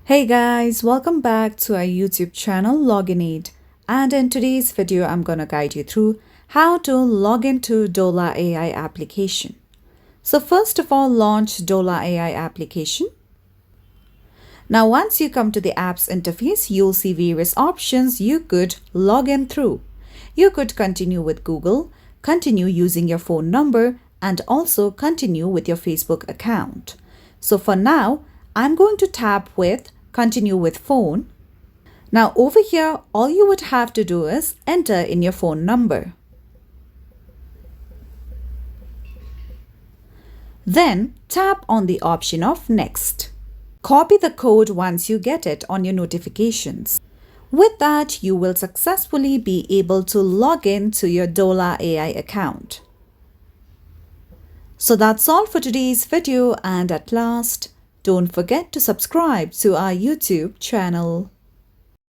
Hey guys, welcome back to our YouTube channel Login Aid, and in today's video I'm going to guide you through how to log into Dola AI application. So first of all, launch Dola AI application. Now once you come to the app's interface, you'll see various options you could log in through. You could continue with Google, continue using your phone number, and also continue with your Facebook account. So for now, I'm going to tap with continue with phone. Now over here, all you would have to do is enter in your phone number. Then tap on the option of next. Copy the code once you get it on your notifications. With that, you will successfully be able to log in to your Dola AI account. So that's all for today's video, and at last, don't forget to subscribe to our YouTube channel.